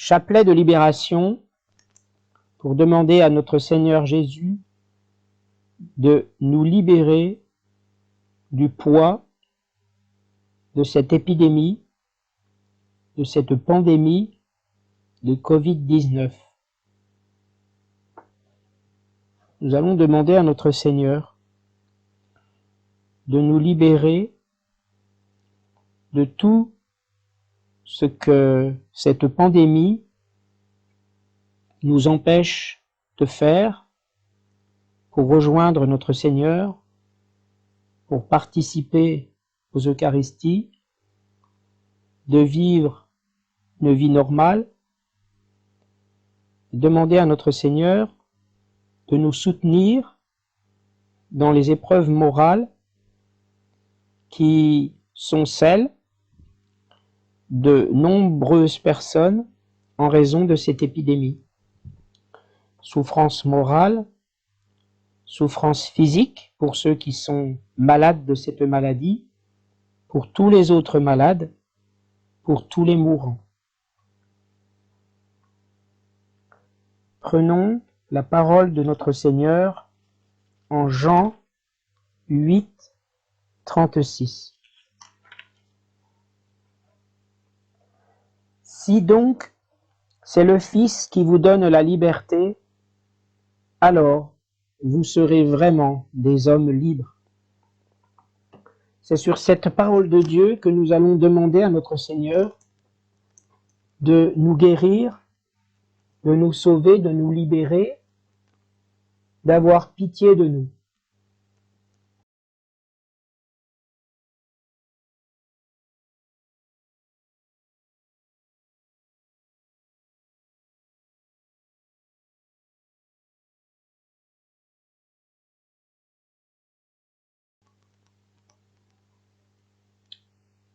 chapelet de libération pour demander à notre Seigneur Jésus de nous libérer du poids de cette épidémie, de cette pandémie de Covid-19. Nous allons demander à notre Seigneur de nous libérer de tout ce que cette pandémie nous empêche de faire pour rejoindre notre Seigneur, pour participer aux Eucharisties, de vivre une vie normale, demander à notre Seigneur de nous soutenir dans les épreuves morales qui sont celles de nombreuses personnes en raison de cette épidémie. Souffrance morale, souffrance physique pour ceux qui sont malades de cette maladie, pour tous les autres malades, pour tous les mourants. Prenons la parole de notre Seigneur en Jean 8, 36. Si donc c'est le Fils qui vous donne la liberté, alors vous serez vraiment des hommes libres. C'est sur cette parole de Dieu que nous allons demander à notre Seigneur de nous guérir, de nous sauver, de nous libérer, d'avoir pitié de nous.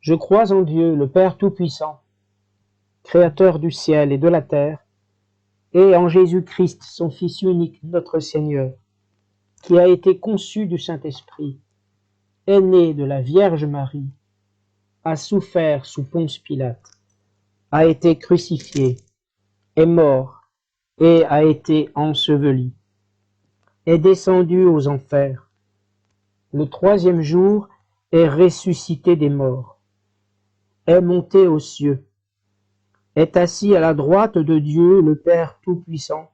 Je crois en Dieu, le Père Tout-Puissant, Créateur du ciel et de la terre, et en Jésus-Christ, son Fils unique, notre Seigneur, qui a été conçu du Saint-Esprit, est né de la Vierge Marie, a souffert sous Ponce Pilate, a été crucifié, est mort et a été enseveli, est descendu aux enfers. Le troisième jour est ressuscité des morts, est monté aux cieux, est assis à la droite de Dieu le Père Tout-Puissant,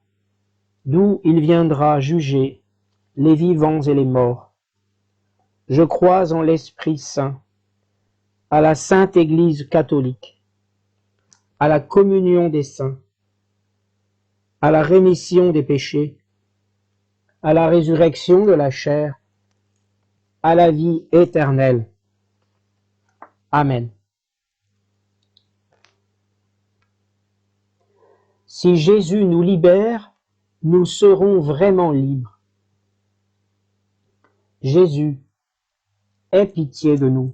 d'où il viendra juger les vivants et les morts. Je crois en l'Esprit Saint, à la Sainte Église catholique, à la communion des saints, à la rémission des péchés, à la résurrection de la chair, à la vie éternelle. Amen. Si Jésus nous libère, nous serons vraiment libres. Jésus, aie pitié de nous.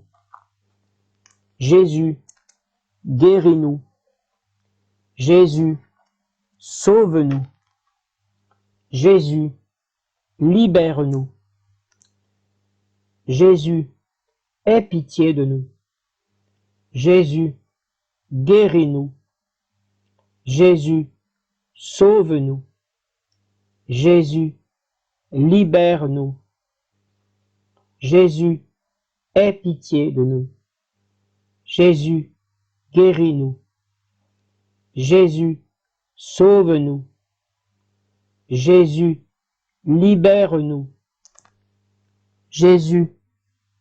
Jésus, guéris-nous. Jésus, sauve-nous. Jésus, libère-nous. Jésus, aie pitié de nous. Jésus, guéris-nous. Jésus, sauve-nous. Jésus, libère-nous. Jésus, aie pitié de nous. Jésus, guéris-nous. Jésus, sauve-nous. Jésus, libère-nous. Jésus,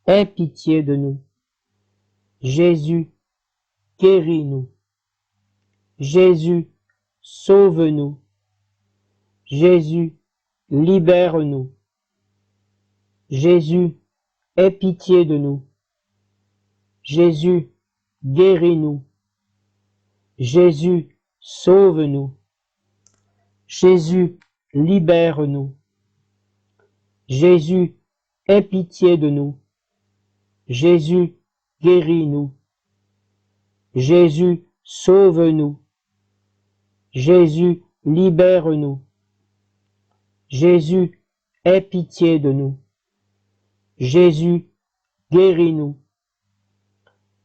aie pitié de nous. Jésus, guéris-nous. Jésus, sauve-nous. Jésus, libère-nous. Jésus, aie pitié de nous. Jésus, guéris-nous. Jésus, sauve-nous. Jésus, libère-nous. Jésus, aie pitié de nous. Jésus, guéris-nous. Jésus, sauve-nous. Jésus, libère-nous. Jésus, aie pitié de nous. Jésus, guéris-nous.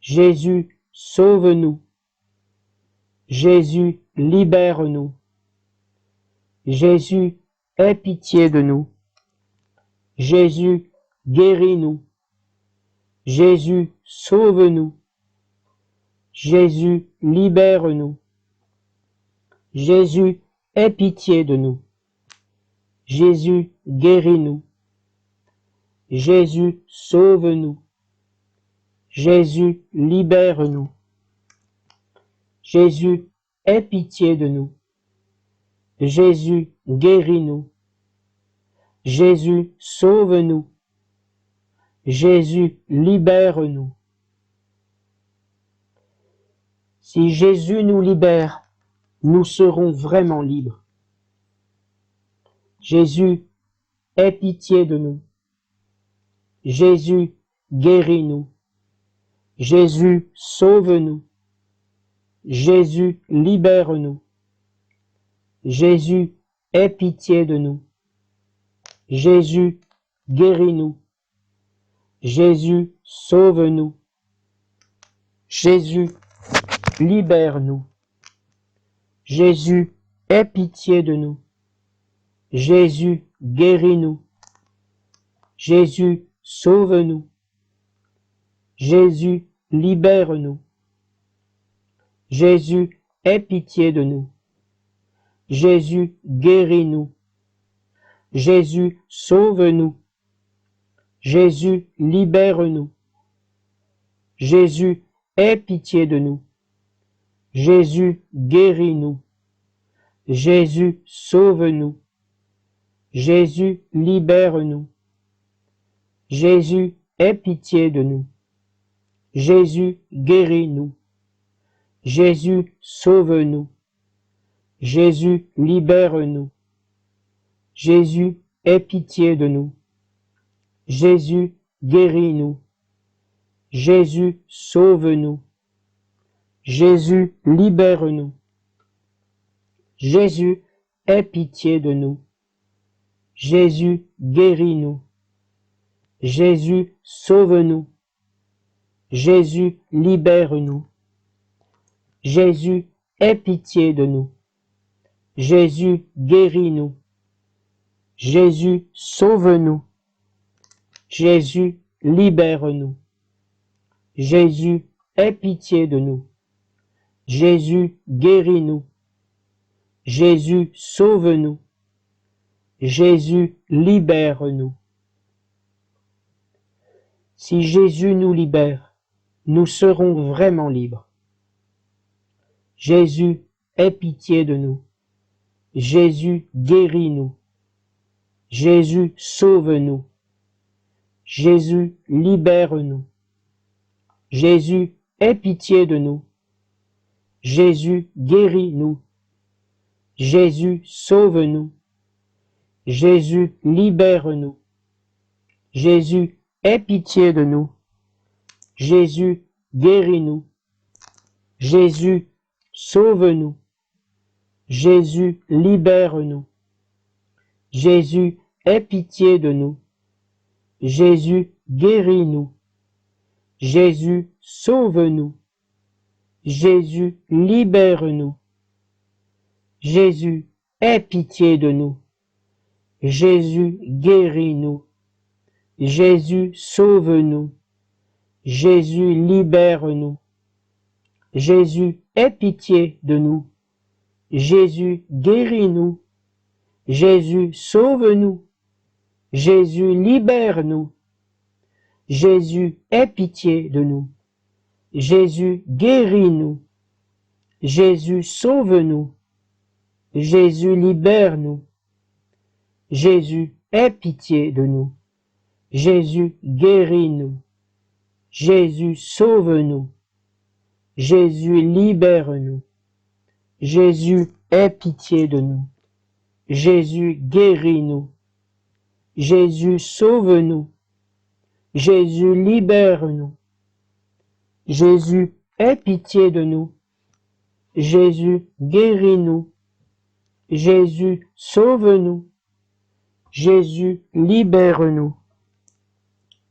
Jésus, sauve-nous. Jésus, libère-nous. Jésus, aie pitié de nous. Jésus, guéris-nous. Jésus, sauve-nous. Jésus, libère-nous. Jésus, aie pitié de nous. Jésus, guéris-nous. Jésus, sauve-nous. Jésus, libère-nous. Jésus, aie pitié de nous. Jésus, guéris-nous. Jésus, sauve-nous. Jésus, libère-nous. Si Jésus nous libère, nous serons vraiment libres. Jésus, aie pitié de nous. Jésus, guéris-nous. Jésus, sauve-nous. Jésus, libère-nous. Jésus, aie pitié de nous. Jésus, guéris-nous. Jésus, sauve-nous. Jésus, libère-nous. Jésus, aie pitié de nous. Jésus, guéris-nous. Jésus, sauve-nous. Jésus, libère-nous. Jésus, aie pitié de nous. Jésus, guéris-nous. Jésus, sauve-nous. Jésus, libère-nous. Jésus, aie pitié de nous. Jésus, guéris-nous. Jésus, sauve-nous. Jésus, libère-nous. Jésus, aie pitié de nous. Jésus, guéris-nous. Jésus, sauve-nous. Jésus, libère-nous. Jésus, aie pitié de nous. Jésus, guéris-nous. Jésus, sauve-nous. Jésus, libère-nous. Jésus, aie pitié de nous. Jésus, guéris-nous. Jésus, sauve-nous. Jésus, libère-nous. Jésus, aie pitié de nous. Jésus, guéris-nous. Jésus, sauve-nous. Jésus, libère-nous. Jésus, aie pitié de nous. Jésus, guéris-nous. Jésus, sauve-nous. Jésus, libère-nous. Si Jésus nous libère, nous serons vraiment libres. Jésus, aie pitié de nous. Jésus, guéris-nous. Jésus, sauve-nous. Jésus, libère-nous. Jésus, aie pitié de nous. Jésus, guéris-nous. Jésus, sauve-nous. Jésus, libère-nous. Jésus, aie pitié de nous. Jésus, guéris-nous. Jésus, sauve-nous. Jésus, libère-nous. Jésus, aie pitié de nous. Jésus, guéris-nous. Jésus, sauve-nous. Jésus, libère-nous. Jésus, aie pitié de nous. Jésus, guéris-nous. Jésus, sauve-nous. Jésus, libère-nous. Jésus, aie pitié de nous. Jésus, guéris-nous. Jésus, sauve-nous. Jésus, libère-nous. Jésus, aie pitié de nous. Jésus, guéris-nous. Jésus, sauve-nous. Jésus, libère-nous. Jésus, aie pitié de nous. Jésus, guéris-nous. Jésus, sauve-nous. Jésus, libère-nous. Jésus, aie pitié de nous. Jésus, guéris-nous. Jésus, sauve-nous. Jésus, libère-nous. Jésus, aie pitié de nous. Jésus, guéris-nous. Jésus, sauve-nous. Jésus, libère-nous.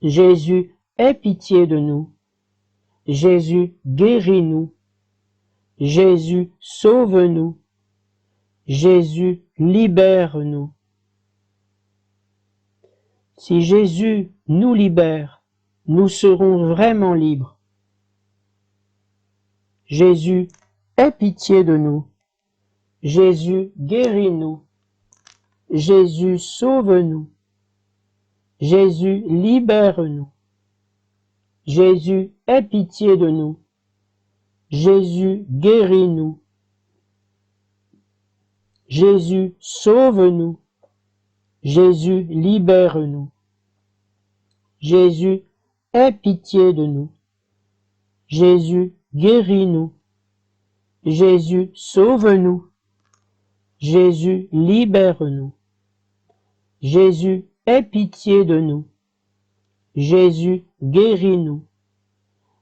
Jésus, aie pitié de nous. Jésus, guéris-nous. Jésus, sauve-nous. Jésus, libère-nous. Si Jésus nous libère, nous serons vraiment libres. Jésus, aie pitié de nous. Jésus, guéris-nous. Jésus, sauve-nous. Jésus, libère-nous. Jésus, aie pitié de nous. Jésus, guéris-nous. Jésus, sauve-nous. Jésus, libère-nous. Jésus, aie pitié de nous. Jésus, guéris-nous. Jésus, sauve-nous. Jésus, libère-nous. Jésus, aie pitié de nous. Jésus, guéris-nous.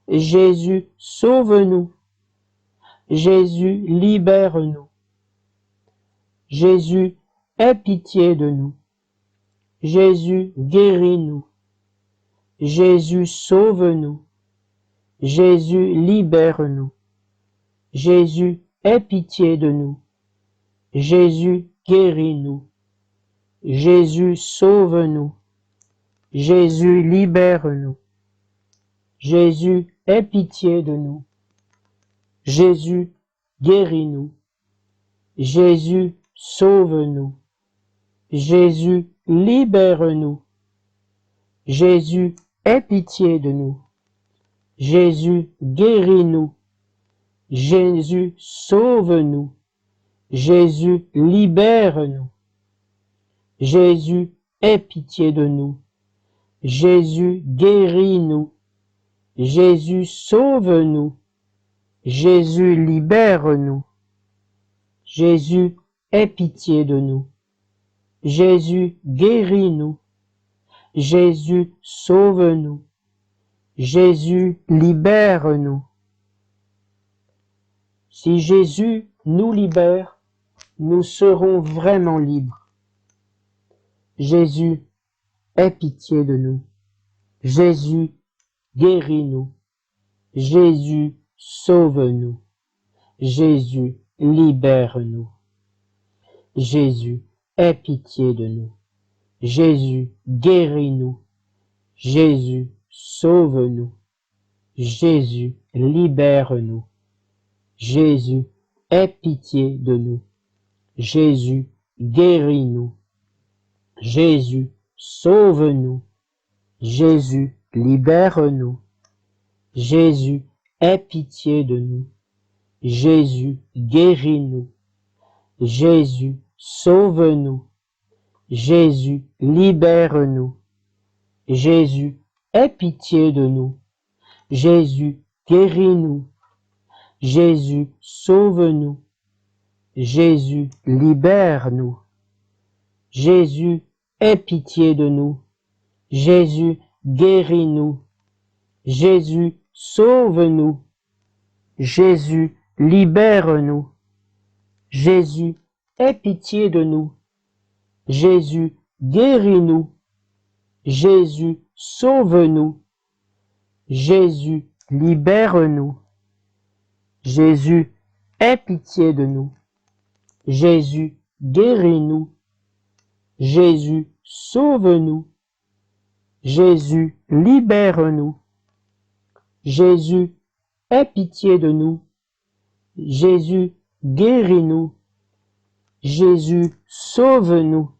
Jésus, sauve-nous. Jésus, libère-nous. Jésus, aie pitié de nous. Jésus, guéris-nous. Jésus, sauve-nous. Jésus, libère-nous. Jésus, aie pitié de nous. Jésus, guéris-nous. Jésus, sauve-nous. Jésus, libère-nous. Jésus, aie pitié de nous. Jésus, guéris-nous. Jésus, sauve-nous. Jésus, libère-nous. Jésus, aie pitié de nous. Jésus, guéris-nous. Jésus, sauve-nous. Jésus, libère-nous. Jésus, aie pitié de nous. Jésus, guéris-nous. Jésus, sauve-nous. Jésus, libère-nous. Jésus, aie pitié de nous. Jésus, guéris-nous. Jésus, sauve-nous. Jésus, libère-nous. Si Jésus nous libère, nous serons vraiment libres. Jésus, aie pitié de nous. Jésus, guéris-nous. Jésus, sauve-nous. Jésus, libère-nous. Jésus, aie pitié de nous. Jésus, guéris-nous. Jésus, sauve-nous. Jésus, libère-nous. Jésus, aie pitié de nous. Jésus, guéris-nous. Jésus, sauve-nous. Jésus, libère-nous. Jésus, aie pitié de nous. Jésus, guéris-nous. Jésus, sauve-nous. Jésus, libère-nous. Jésus, aie pitié de nous. Jésus, guéris-nous. Jésus, sauve-nous. Jésus, libère-nous. Jésus, aie pitié de nous. Jésus, guéris-nous. Jésus, sauve-nous. Jésus, libère-nous. Jésus, aie pitié de nous. Jésus, guéris-nous. Jésus, sauve-nous. Jésus, libère-nous. Jésus, aie pitié de nous. Jésus, guéris-nous. Jésus, sauve-nous. Jésus, libère-nous. Jésus, aie pitié de nous. Jésus, guéris-nous. Jésus, sauve-nous.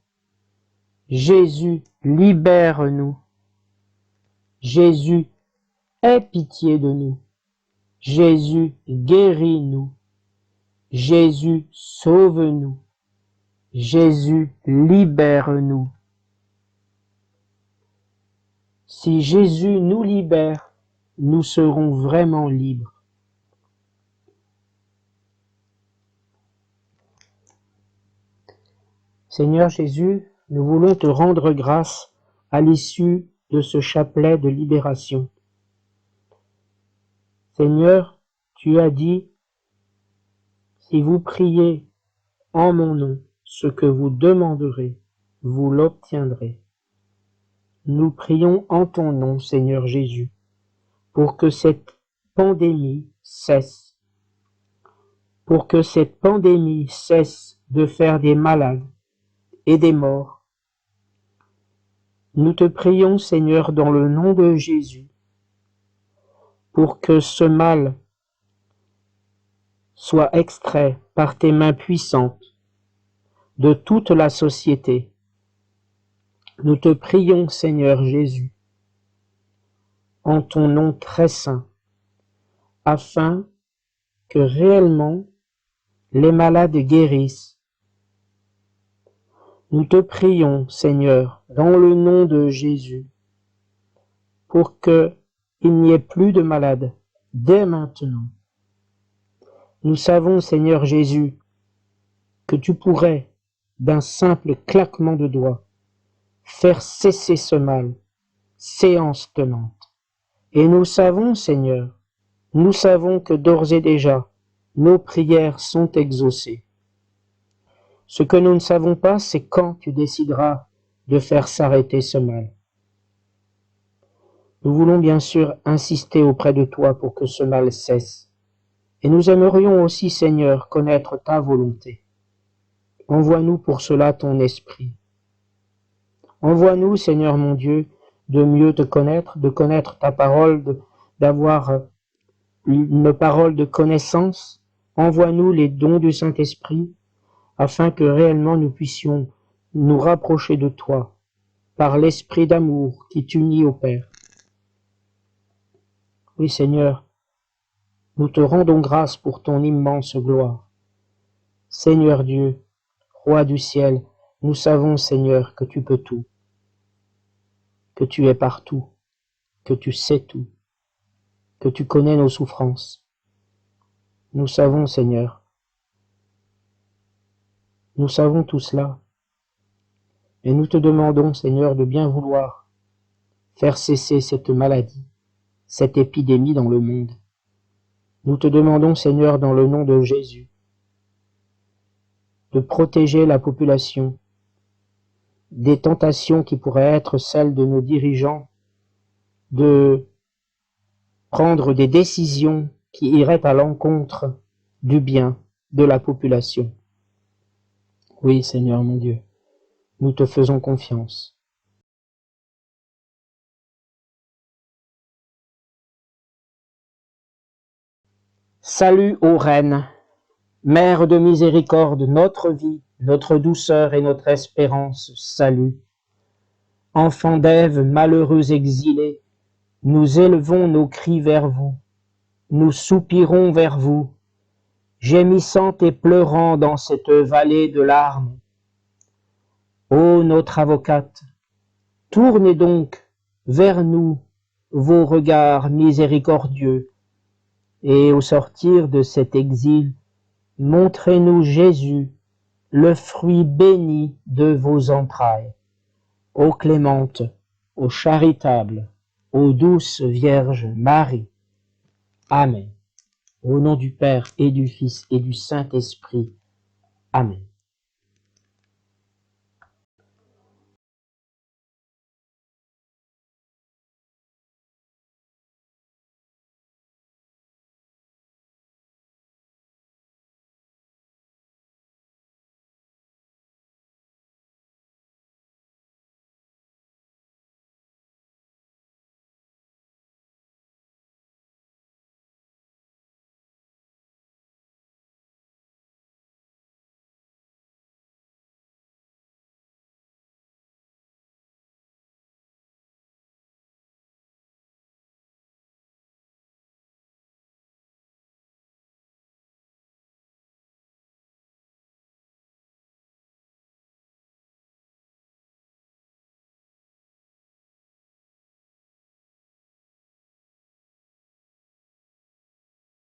Jésus, libère-nous. Jésus, aie pitié de nous. Jésus, guéris-nous. Jésus, sauve-nous. Jésus, libère-nous. Si Jésus nous libère, nous serons vraiment libres. Seigneur Jésus, nous voulons te rendre grâce à l'issue de ce chapelet de libération. Seigneur, tu as dit, si vous priez en mon nom, ce que vous demanderez, vous l'obtiendrez. Nous prions en ton nom, Seigneur Jésus, pour que cette pandémie cesse. pour que cette pandémie cesse de faire des malades et des morts. Nous te prions, Seigneur, dans le nom de Jésus, pour que ce mal soit extrait par tes mains puissantes de toute la société. Nous te prions, Seigneur Jésus, en ton nom très saint, afin que réellement les malades guérissent. Nous te prions, Seigneur, dans le nom de Jésus, pour que il n'y ait plus de malades dès maintenant. Nous savons, Seigneur Jésus, que tu pourrais, d'un simple claquement de doigts, faire cesser ce mal, séance tenante. Et nous savons, Seigneur, nous savons que d'ores et déjà, nos prières sont exaucées. Ce que nous ne savons pas, c'est quand tu décideras de faire s'arrêter ce mal. Nous voulons bien sûr insister auprès de toi pour que ce mal cesse. Et nous aimerions aussi, Seigneur, connaître ta volonté. Envoie-nous pour cela ton esprit. Envoie-nous, Seigneur mon Dieu, de mieux te connaître, de connaître ta parole, d'avoir une parole de connaissance. Envoie-nous les dons du Saint-Esprit, afin que réellement nous puissions nous rapprocher de toi, par l'esprit d'amour qui t'unit au Père. Oui, Seigneur, nous te rendons grâce pour ton immense gloire. Seigneur Dieu, Roi du ciel, nous savons, Seigneur, que tu peux tout, que tu es partout, que tu sais tout, que tu connais nos souffrances. Nous savons, Seigneur, nous savons tout cela, et nous te demandons, Seigneur, de bien vouloir faire cesser cette maladie, cette épidémie dans le monde. Nous te demandons, Seigneur, dans le nom de Jésus, de protéger la population des tentations qui pourraient être celles de nos dirigeants, de prendre des décisions qui iraient à l'encontre du bien de la population. Oui, Seigneur mon Dieu, nous te faisons confiance. Salut ô Reine, Mère de miséricorde, notre vie, notre douceur et notre espérance, salut. Enfants d'Ève, malheureux exilés, nous élevons nos cris vers vous, nous soupirons vers vous, gémissant et pleurant dans cette vallée de larmes. Ô notre avocate, tournez donc vers nous vos regards miséricordieux, et au sortir de cet exil, montrez-nous Jésus, le fruit béni de vos entrailles. Ô clémente, ô charitable, ô douce Vierge Marie. Amen. Au nom du Père et du Fils et du Saint-Esprit. Amen.